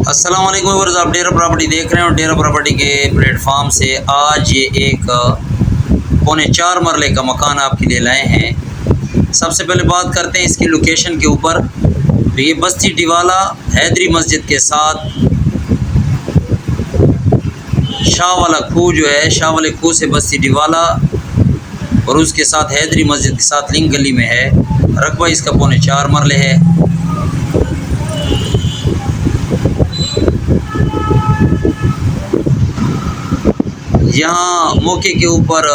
अस्सलाम वालेकुम व्यूअर्स, आप डेरा प्रॉपर्टी देख रहे हैं और डेरा प्रॉपर्टी के प्लेटफॉर्म से आज ये एक 4.25 मरले का मकान आपके लिए लाए हैं। सबसे पहले बात करते हैं इसकी लोकेशन के ऊपर। तो ये बस्ती टिवाला हैदरी मस्जिद के साथ शाह वाला खूह जो है, शाह वाले खूह से बस्ती टिवाला और उसके साथ हैदरी मस्जिद के साथ लिंक गली में है। रकबा इसका 4.25 मरले है। यहाँ मौके के ऊपर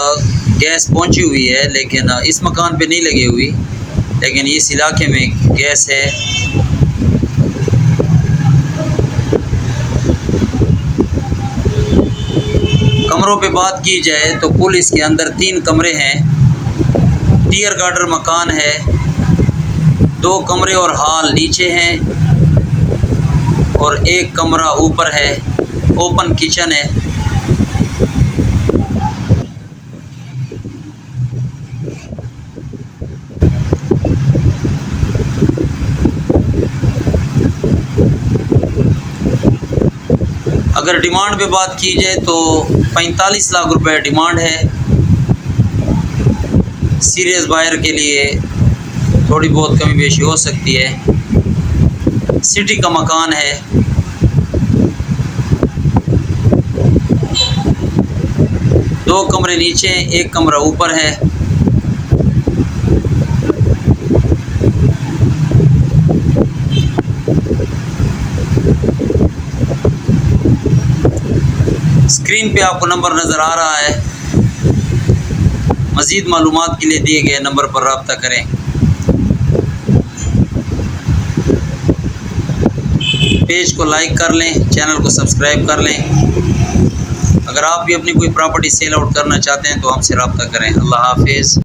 गैस पहुंची हुई है, लेकिन इस मकान पे नहीं लगी हुई, लेकिन इस इलाके में गैस है। कमरों पे बात की जाए तो कुल इसके अंदर 3 कमरे हैं। टियर गार्डर मकान है। 2 कमरे और हॉल नीचे हैं और 1 कमरा ऊपर है। ओपन किचन है। अगर डिमांड पे बात की जाए तो 45 लाख रुपए डिमांड है। सीरियस बायर के लिए थोड़ी बहुत कमी बेशी हो सकती है। सिटी का मकान है। दो कमरे नीचे, 1 कमरा ऊपर है। स्क्रीन पे आपको नंबर नज़र आ रहा है। मज़ीद मालूमात के लिए दिए गए नंबर पर रब्ता करें। पेज को लाइक कर लें, चैनल को सब्सक्राइब कर लें। अगर आप भी अपनी कोई प्रॉपर्टी सेल आउट करना चाहते हैं तो हमसे रब्ता करें। अल्लाह हाफिज़।